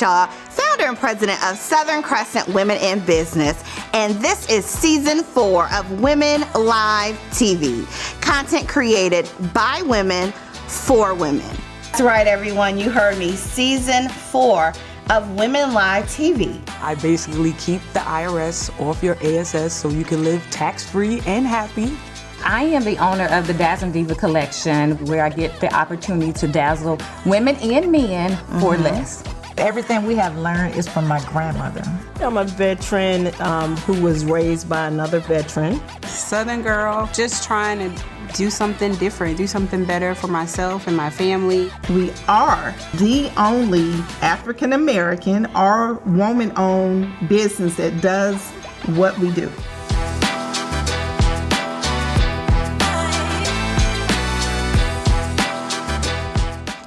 Shaw, founder and president of Southern Crescent Women in Business, and this is season 4 of Women Live TV, content created by women for women. That's right, everyone. You heard me. Season 4 of Women Live TV. I basically keep the IRS off your ASS so you can live tax-free and happy. I am the owner of the Dazzle Diva collection, where I get the opportunity to dazzle women and men for less. Everything we have learned is from my grandmother. I'm a veteran who was raised by another veteran. Southern girl, just trying to do something different, do something better for myself and my family. We are the only African American or woman-owned business that does what we do.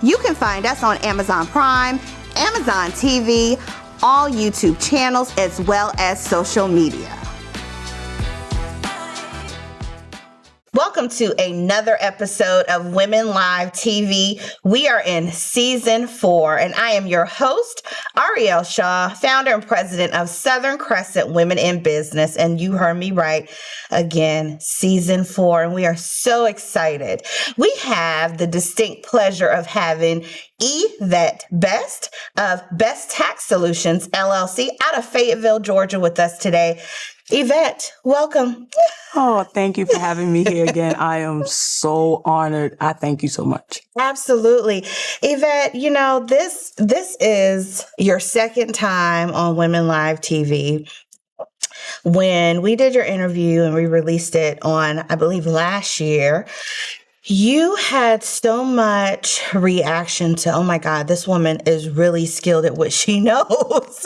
You can find us on Amazon Prime, Amazon TV, all YouTube channels, as well as social media. Welcome to another episode of Women Live TV. We are in season 4, and I am your host, Ariel Shaw, founder and president of Southern Crescent Women in Business. And you heard me right again, season 4, and we are so excited. We have the distinct pleasure of having Yvette Best of Best Tax Solutions, LLC, out of Fayetteville, Georgia, with us today. Yvette, welcome. Oh, thank you for having me here again. I am so honored. I thank you so much. Absolutely. Yvette, you know, this is your second time on Women Live TV. When we did your interview and we released it on, I believe, last year, you had so much reaction to, oh my God, this woman is really skilled at what she knows.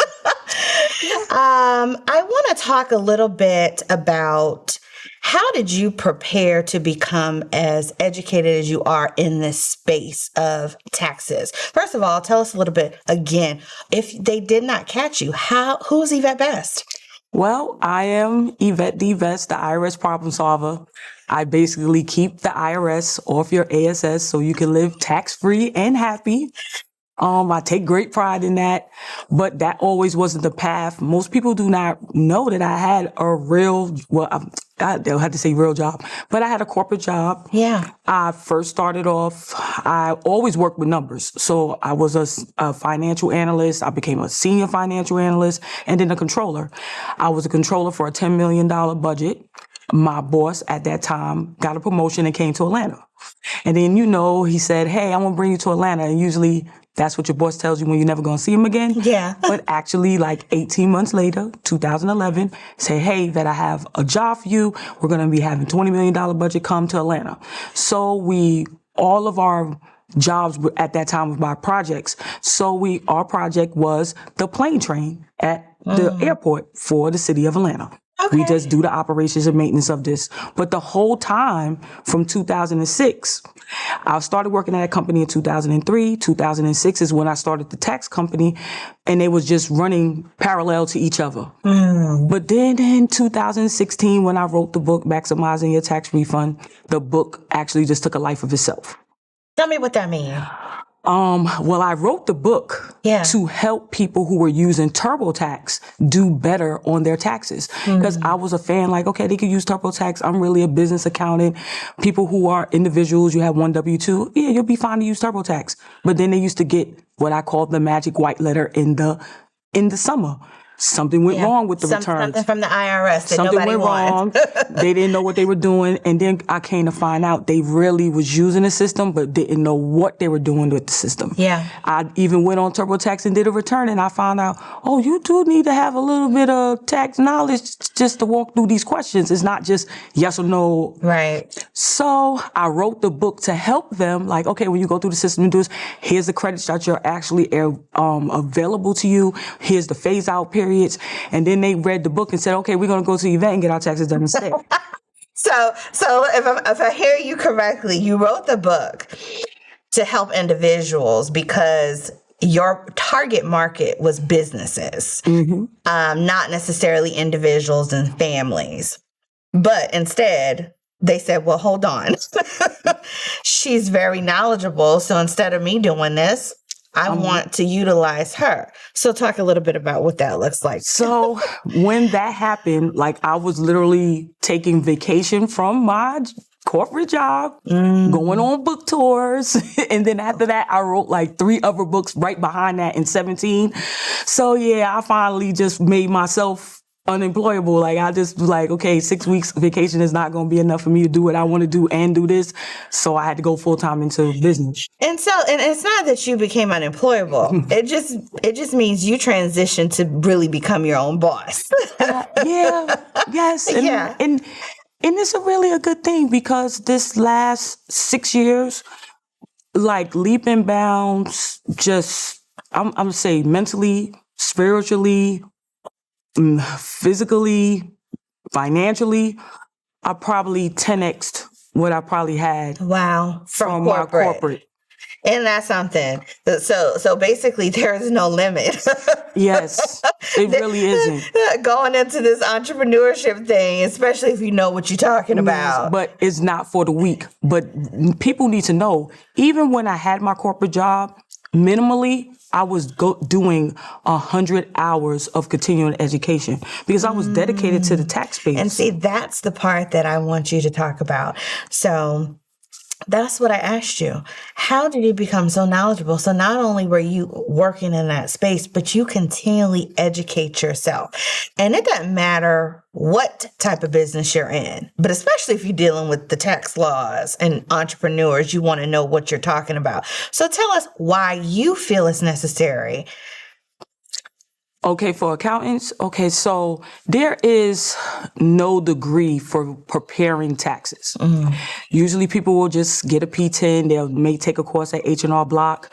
I want to talk a little bit about how did you prepare to become as educated as you are in this space of taxes? First of all, tell us a little bit again, if they did not catch you, who's Yvette Best? Well, I am Yvette D. Best, the IRS problem solver. I basically keep the IRS off your ASS so you can live tax-free and happy. I take great pride in that, but that always wasn't the path. Most people do not know that I had a real, they'll have to say real job, but I had a corporate job. Yeah. I first started off, I always worked with numbers. So I was a financial analyst. I became a senior financial analyst and then a controller. I was a controller for a $10 million budget. My boss at that time got a promotion and came to Atlanta. And then, he said, hey, I'm going to bring you to Atlanta. And usually that's what your boss tells you when you're never going to see him again. Yeah. But actually, like 18 months later, 2011, say, hey, that I have a job for you. We're going to be having $20 million budget, come to Atlanta. So all of our jobs at that time was by projects. So our project was the plane train at the airport for the city of Atlanta. Okay. We just do the operations and maintenance of this. But the whole time from 2006, I started working at a company in 2003. 2006 is when I started the tax company, and they was just running parallel to each other. But then in 2016, when I wrote the book, Maximizing Your Tax Refund, the book actually just took a life of itself. Tell me what that means. Well, I wrote the book to help people who were using TurboTax do better on their taxes. Because I was a fan, like, okay, they could use TurboTax. I'm really a business accountant. People who are individuals, you have one W-2. Yeah, you'll be fine to use TurboTax. But then they used to get what I call the magic white letter in the summer. Something went wrong with the returns. Something from the IRS that something nobody went wants. wrong. They didn't know what they were doing. And then I came to find out they really was using the system, but didn't know what they were doing with the system. Yeah. I even went on TurboTax and did a return, and I found out, oh, you do need to have a little bit of tax knowledge just to walk through these questions. It's not just yes or no. Right. So I wrote the book to help them, like, okay, when you go through the system and do this, here's the credits that are actually available to you. Here's the phase out periods. And then they read the book and said, okay, we're going to go to the event and get our taxes done instead. So if I hear you correctly, you wrote the book to help individuals because your target market was businesses, not necessarily individuals and families. But instead, they said, well, hold on. She's very knowledgeable. So instead of me doing this, I want to utilize her. So talk a little bit about what that looks like. So when that happened, like I was literally taking vacation from my corporate job, going on book tours. And then after that, I wrote like 3 other books right behind that in 17. So yeah, I finally just made myself unemployable. Like I just was like, okay, 6 weeks vacation is not going to be enough for me to do what I want to do and do this. So I had to go full time into business. And it's not that you became unemployable. It just means you transitioned to really become your own boss. Yes. And it's really a good thing because this last 6 years, like leap and bounds, just, I'm going to say mentally, spiritually, physically, financially, I probably 10x'd what I probably had. Wow. From my corporate. And that's something. So basically there is no limit. Yes, it really isn't. Going into this entrepreneurship thing, especially if you know what you're talking about. Yes, but it's not for the weak. But people need to know, even when I had my corporate job, minimally, I was doing 100 hours of continuing education because I was dedicated to the tax base. And see, that's the part that I want you to talk about. So that's what I asked you. How did you become so knowledgeable? So not only were you working in that space, but you continually educate yourself. And it doesn't matter what type of business you're in, but especially if you're dealing with the tax laws and entrepreneurs, you want to know what you're talking about. So tell us why you feel it's necessary. Okay, for accountants, so there is no degree for preparing taxes. Usually people will just get a P10, they may take a course at H&R Block,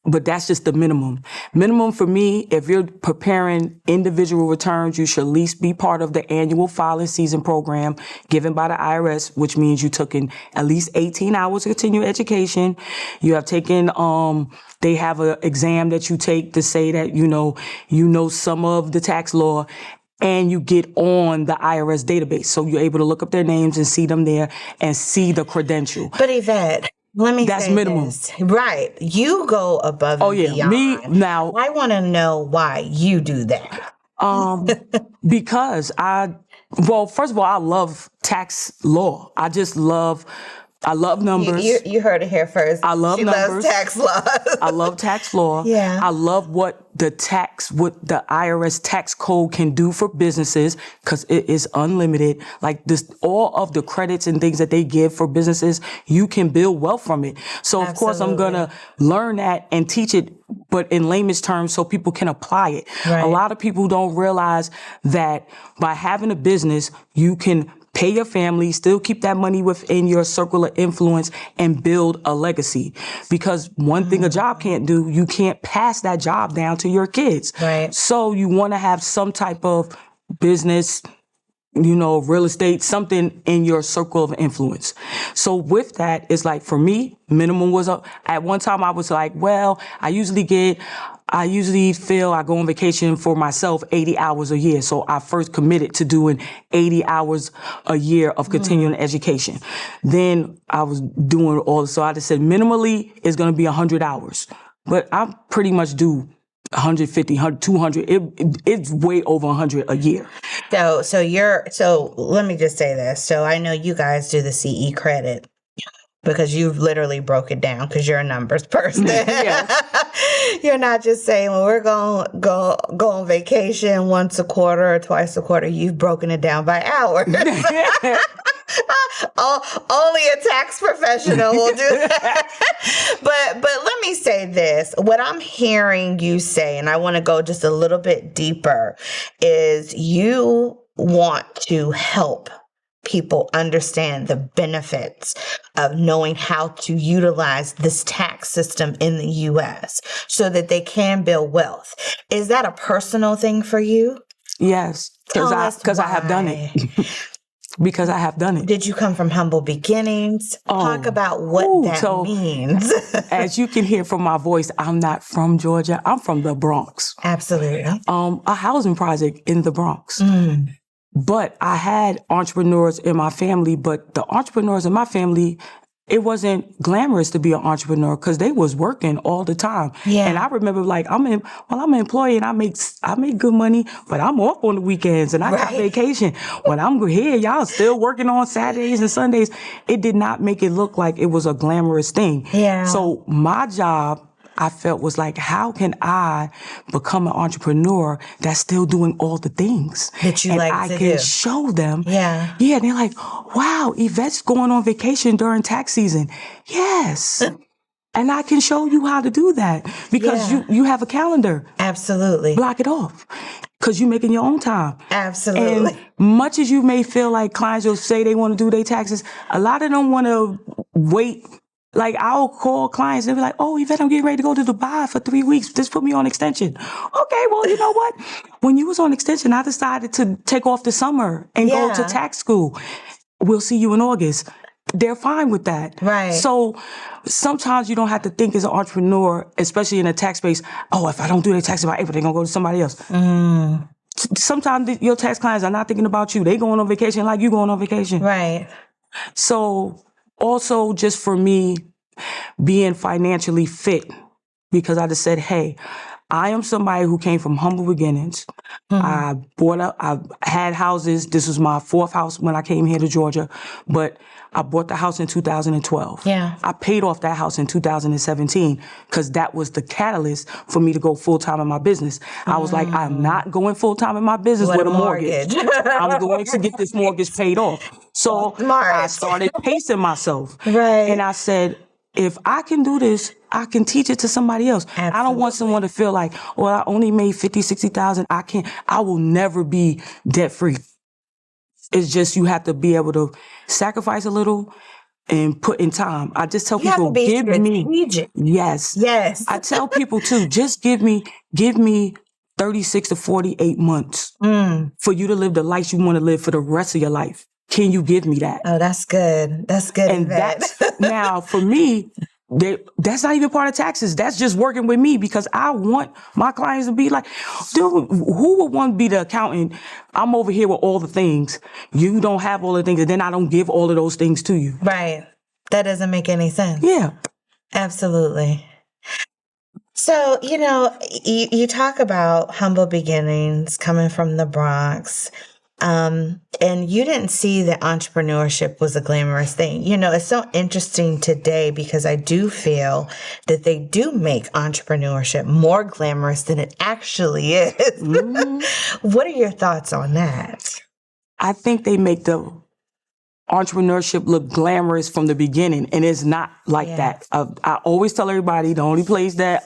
but that's just the minimum. Minimum for me, if you're preparing individual returns, you should at least be part of the annual filing season program given by the IRS, which means you took in at least 18 hours of continuing education. You have taken, they have an exam that you take to say that, you know some of the tax law, and you get on the IRS database. So you're able to look up their names and see them there and see the credential. But Yvette, let me That's say minimum. this. Right. You go above and beyond. Me now. I want to know why you do that. Because first of all, I love tax law. I love numbers. You heard it here first. I love she numbers. Loves tax law. I love tax law. Yeah. I love what the IRS tax code can do for businesses because it is unlimited. Like this, all of the credits and things that they give for businesses, you can build wealth from it. So of course I'm going to learn that and teach it, but in layman's terms so people can apply it. Right. A lot of people don't realize that by having a business, you can pay your family, still keep that money within your circle of influence and build a legacy. Because one thing a job can't do, you can't pass that job down to your kids. Right. So you want to have some type of business, real estate, something in your circle of influence. So with that, it's like for me, minimum was at one time I was like, well, I usually feel I go on vacation for myself 80 hours a year. So I first committed to doing 80 hours a year of continuing education. Then I was doing so I just said minimally it's going to be 100 hours. But I pretty much do 150, 200. It's way over 100 a year. So let me just say this. So I know you guys do the CE credit because you've literally broke it down because you're a numbers person. You're not just saying, well, we're going to go on vacation once a quarter or twice a quarter. You've broken it down by hours. Only a tax professional will do that. But let me say this. What I'm hearing you say, and I want to go just a little bit deeper, is you want to help people understand the benefits of knowing how to utilize this tax system in the U.S. so that they can build wealth. Is that a personal thing for you? Yes, because I have done it. Because I have done it. Did you come from humble beginnings? Talk about what that means. As you can hear from my voice, I'm not from Georgia. I'm from the Bronx. Absolutely. A housing project in the Bronx. But I had entrepreneurs in my family, but the entrepreneurs in my family, it wasn't glamorous to be an entrepreneur because they was working all the time. Yeah. And I remember like, I'm an employee and I make good money, but I'm off on the weekends and I got Right. vacation. When I'm here, y'all still working on Saturdays and Sundays. It did not make it look like it was a glamorous thing. Yeah. So my job, I felt, was like, how can I become an entrepreneur that's still doing all the things That you and like I to can do. show them? Yeah. Yeah, they're like, wow, Yvette's going on vacation during tax season. Yes. And I can show you how to do that because Yeah. you have a calendar. Absolutely. Block it off because you're making your own time. Absolutely. And much as you may feel like clients will say they want to do their taxes, a lot of them want to wait. Like, I'll call clients and be like, oh, Yvette, I'm getting ready to go to Dubai for 3 weeks. Just put me on extension. Okay, well, you know what? When you was on extension, I decided to take off the summer and go to Yeah. tax school. We'll see you in August. They're fine with that. Right. So sometimes you don't have to think as an entrepreneur, especially in a tax space, oh, if I don't do their taxes by April, they're going to go to somebody else. Sometimes your tax clients are not thinking about you. They going on vacation like you going on vacation. Right. So also just for me being financially fit, because I just said, hey, I am somebody who came from humble beginnings. I had houses. This was my 4th house when I came here to Georgia, but I bought the house in 2012. Yeah. I paid off that house in 2017 because that was the catalyst for me to go full-time in my business. I was like, I'm not going full-time in my business What with a a mortgage. I'm going to get this mortgage paid off. So Smart. I started pacing myself. Right. And I said, if I can do this, I can teach it to somebody else. I don't want someone to feel like, well, I only made 50, 60,000. I will never be debt free. It's just, you have to be able to sacrifice a little and put in time. I just tell You have people, to be give me, strategic. yes. Yes. I tell people too, just give me 36 to 48 months for you to live the life you want to live for the rest of your life. Can you give me that? Oh, that's good. That's good. And Yvette. that's now for me, that's not even part of taxes. That's just working with me because I want my clients to be like, dude, who would want to be the accountant? I'm over here with all the things. You don't have all the things, and then I don't give all of those things to you. Right. That doesn't make any sense. Yeah. Absolutely. So, you talk about humble beginnings coming from the Bronx. And you didn't see that entrepreneurship was a glamorous thing. It's so interesting today because I do feel that they do make entrepreneurship more glamorous than it actually is. What are your thoughts on that? I think they make the entrepreneurship look glamorous from the beginning, and it's not like that. I always tell everybody the only place that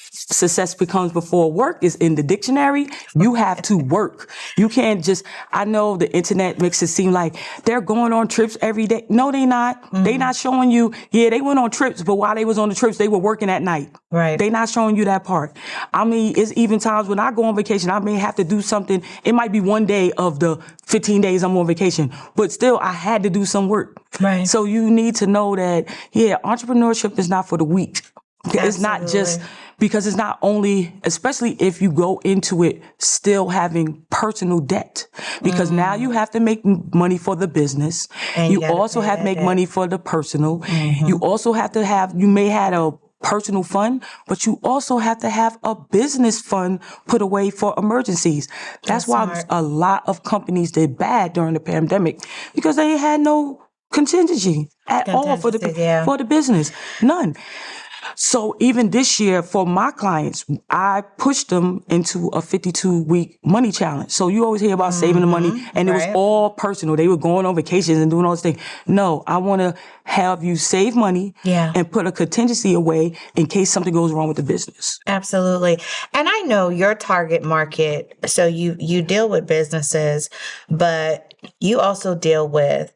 success becomes before work is in the dictionary. You have to work. You can't just, I know the internet makes it seem like they're going on trips every day. No, they not. They not showing you, they went on trips, but while they was on the trips, they were working at night. Right. They not showing you that part. I mean, it's even times when I go on vacation, I may have to do something. It might be one day of the 15 days I'm on vacation, but still I had to do some work. Right. So you need to know that, entrepreneurship is not for the weak. It's not just because it's not only, especially if you go into it still having personal debt, because now you have to make money for the business. And you you gotta also pay have to that make debt. money for the personal. You also have to have, you may have a personal fund, but you also have to have a business fund put away for emergencies. That's why smart. a lot of companies did bad during the pandemic because they had no contingency at all for the business. None. So even this year for my clients, I pushed them into a 52-week money challenge. So you always hear about saving the money, and it was Right. all personal. They were going on vacations and doing all this thing. No, I want to have you save money and put a contingency away in case something goes wrong with the business. Absolutely. And I know your target market, so you deal with businesses, but you also deal with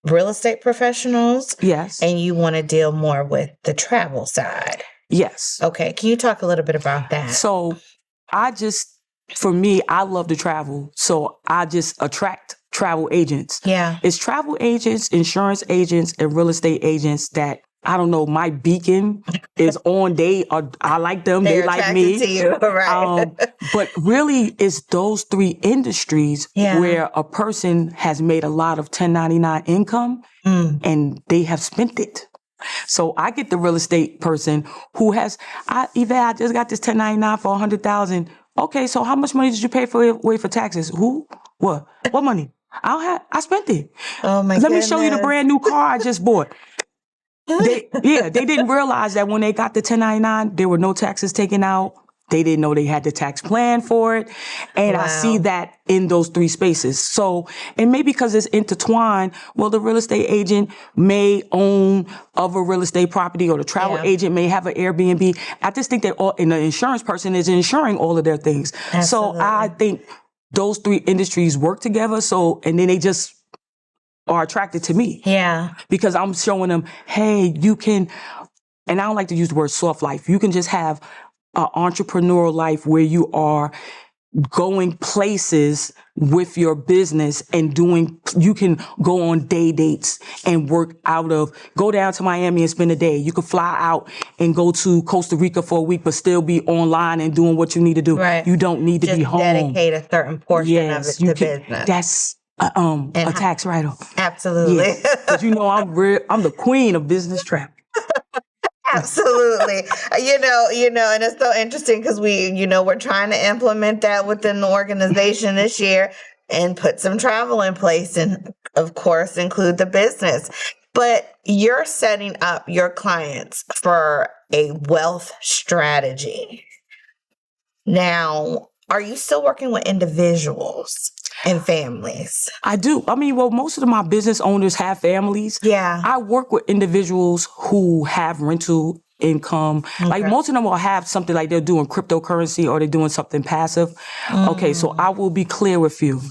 real estate professionals. Yes. And you want to deal more with the travel side. Yes. Okay. Can you talk a little bit about that? So for me, I love to travel. So I just attract travel agents. Yeah. It's travel agents, insurance agents, and real estate agents that I don't know, my beacon is on. I like them. They They're like attracted me. to you, right? But really, it's those three industries Yeah. where a person has made a lot of 1099 income and they have spent it. So I get the real estate person who has, I just got this 1099 for 100,000. Okay, so how much money did you pay for taxes? Who? What? What money? I spent it. Oh my Let goodness. me show you the brand new car I just bought. They didn't realize that when they got the 1099, there were no taxes taken out. They didn't know they had the tax plan for it. And I see that in those three spaces. So, and maybe because it's intertwined, well, the real estate agent may own other real estate property, or the travel agent may have an Airbnb. I just think that and the insurance person is insuring all of their things. Absolutely. So I think those three industries work together. So, and then they just are attracted to me. Yeah. Because I'm showing them, hey, you can, and I don't like to use the word soft life. You can just have an entrepreneurial life where you are going places with your business and you can go on day dates and go down to Miami and spend a day. You can fly out and go to Costa Rica for a week, but still be online and doing what you need to do. Right. You don't need to Just be home. dedicate a certain portion of it to business. That's a tax write-off. Absolutely. Because I'm the queen of business travel. Absolutely. And it's so interesting because we're trying to implement that within the organization this year and put some travel in place and, of course, include the business. But you're setting up your clients for a wealth strategy. Now, are you still working with individuals and families? I do. I mean, well, most of my business owners have families. Yeah. I work with individuals who have rental income. Like most of them will have something like they're doing cryptocurrency or they're doing something passive. Okay, so I will be clear with you.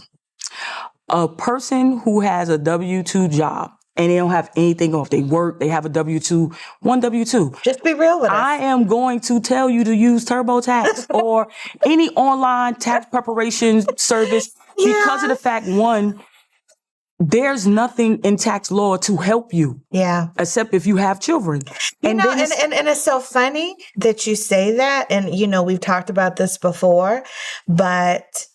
A person who has a W-2 job and they don't have anything off, they work, they have a W-2, one W-2. Just be real with us. I am going to tell you to use TurboTax or any online tax preparation service because of the fact, one, there's nothing in tax law to help you. Yeah. Except if you have children. And it's so funny that you say that. And, we've talked about this before, but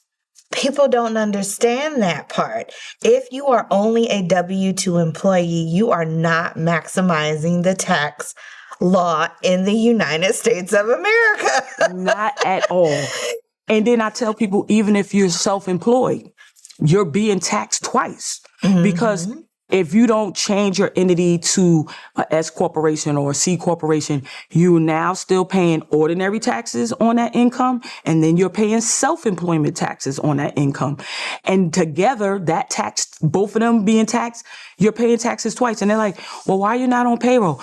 people don't understand that part. If you are only a W-2 employee, you are not maximizing the tax law in the United States of America. Not at all. And then I tell people, even if you're self-employed, you're being taxed twice. Because if you don't change your entity to a S corporation or a C corporation, you're now still paying ordinary taxes on that income, and then you're paying self-employment taxes on that income. And together, that tax, both of them being taxed, you're paying taxes twice. And they're like, well, why are you not on payroll?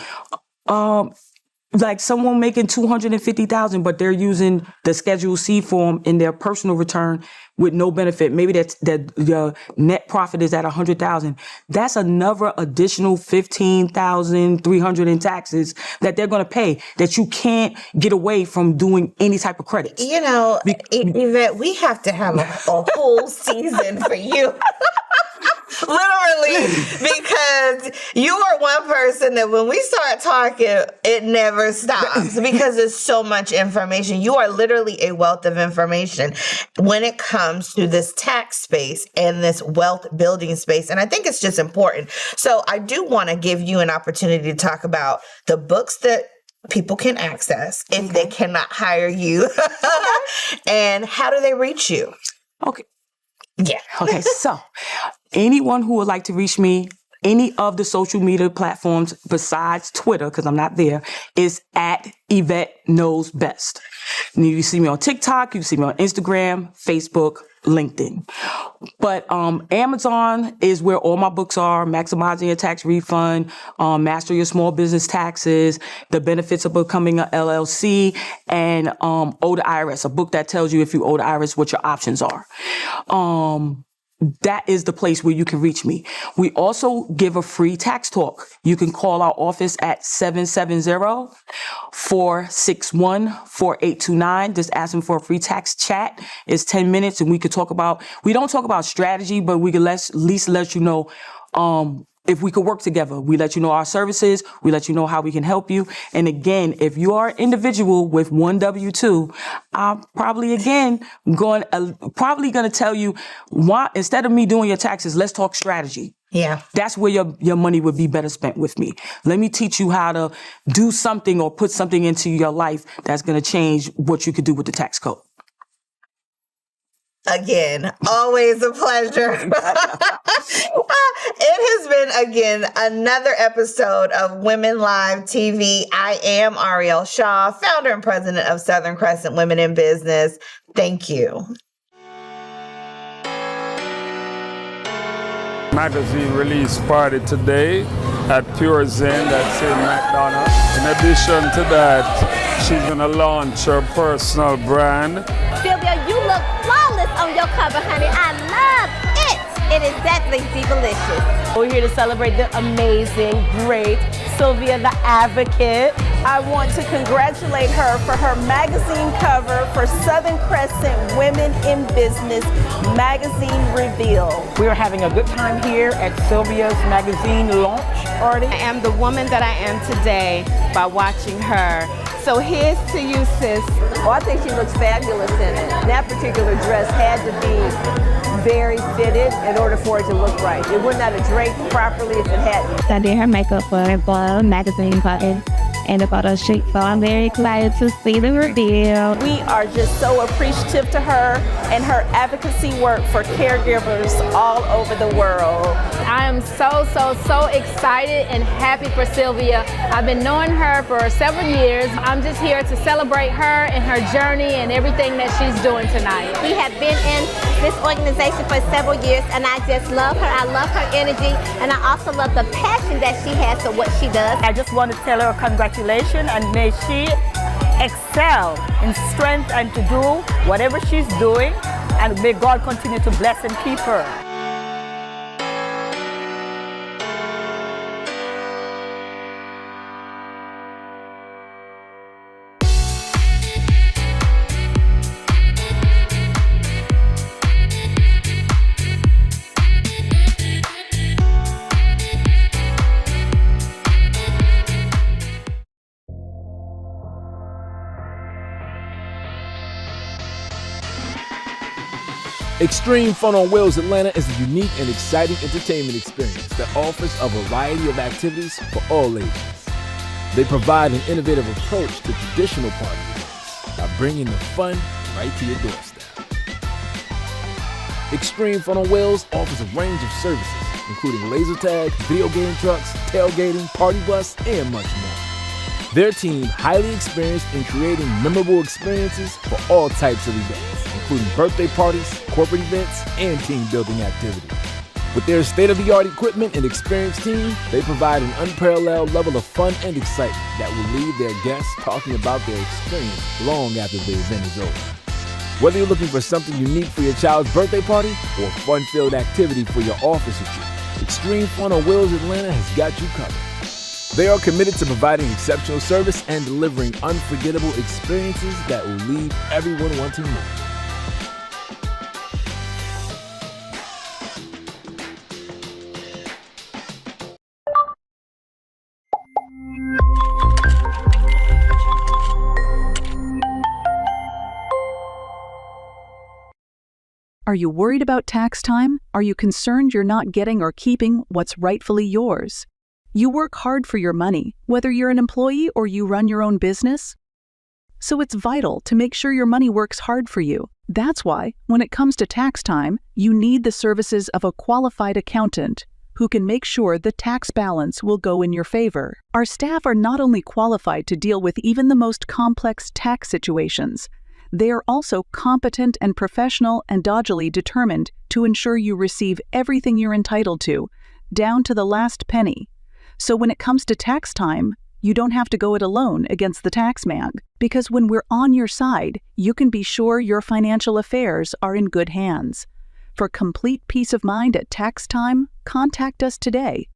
Like someone making $250,000, but they're using the Schedule C form in their personal return with no benefit. Maybe that the net profit is at $100,000. That's another additional $15,300 in taxes that they're going to pay that you can't get away from doing any type of credits. Yvette, we have to have a whole season for you. Literally, because you are one person that when we start talking, it never stops because there's so much information. You are literally a wealth of information when it comes to this tax space and this wealth building space. And I think it's just important. So I do want to give you an opportunity to talk about the books that people can access if they cannot hire you. And how do they reach you? Okay. Yeah. Okay, so anyone who would like to reach me, any of the social media platforms besides Twitter, because I'm not there, is at Yvette Knows Best. And you see me on TikTok, you see me on Instagram, Facebook, LinkedIn. But Amazon is where all my books are: Maximizing Your Tax Refund, Master Your Small Business Taxes, The Benefits of Becoming an LLC, and Owe the IRS, a book that tells you if you owe the IRS what your options are. That is the place where you can reach me. We also give a free tax talk. You can call our office at 770-461-4829. Just ask them for a free tax chat. It's 10 minutes and we don't talk about strategy, but we can at least let you know if we could work together. We let you know our services. We let you know how we can help you. And again, if you are an individual with one W-2, I'm probably going to tell you why, instead of me doing your taxes, let's talk strategy. Yeah. That's where your money would be better spent with me. Let me teach you how to do something or put something into your life that's going to change what you could do with the tax code. Again, always a pleasure. It has been, again, another episode of Women Live TV. I am Ariel Shaw, founder and president of Southern Crescent Women in Business. Thank you. Magazine release party today at Pure Zen, that's in McDonough. In addition to that, she's gonna launch her personal brand. Sylvia, you look flawless on your cover, honey. I love it. It is definitely delicious. We're here to celebrate the amazing, great Sylvia the Advocate. I want to congratulate her for her magazine cover for Southern Crescent Women in Business Magazine Reveal. We are having a good time here at Sylvia's magazine launch party. I am the woman that I am today by watching her. So here's to you, sis. Well, I think she looks fabulous in it. That particular dress had to be very fitted in order for it to look right. It would not have draped properly if it hadn't. I did her makeup for a magazine party and a photo shoot, so I'm very excited to see the reveal. We are just so appreciative to her and her advocacy work for caregivers all over the world. I am so excited and happy for Sylvia. I've been knowing her for several years. I'm just here to celebrate her and her journey and everything that she's doing tonight. We have been in this organization for several years, and I just love her. I love her energy, and I also love the passion that she has for what she does. I just want to tell her congratulations, and may she excel in strength and to do whatever she's doing, and may God continue to bless and keep her. Extreme Fun on Wheels Atlanta is a unique and exciting entertainment experience that offers a variety of activities for all ages. They provide an innovative approach to traditional party events by bringing the fun right to your doorstep. Extreme Fun on Wheels offers a range of services, including laser tag, video game trucks, tailgating, party bus, and much more. Their team, highly experienced in creating memorable experiences for all types of events, including birthday parties, corporate events, and team building activities. With their state-of-the-art equipment and experienced team, they provide an unparalleled level of fun and excitement that will leave their guests talking about their experience long after the event is over. Whether you're looking for something unique for your child's birthday party or a fun-filled activity for your office retreat, Extreme Fun on Wheels Atlanta has got you covered. They are committed to providing exceptional service and delivering unforgettable experiences that will leave everyone wanting more. Are you worried about tax time? Are you concerned you're not getting or keeping what's rightfully yours? You work hard for your money, whether you're an employee or you run your own business. So it's vital to make sure your money works hard for you. That's why, when it comes to tax time, you need the services of a qualified accountant who can make sure the tax balance will go in your favor. Our staff are not only qualified to deal with even the most complex tax situations, they are also competent and professional and doggedly determined to ensure you receive everything you're entitled to, down to the last penny. So when it comes to tax time, you don't have to go it alone against the tax man, because when we're on your side, you can be sure your financial affairs are in good hands. For complete peace of mind at tax time, contact us today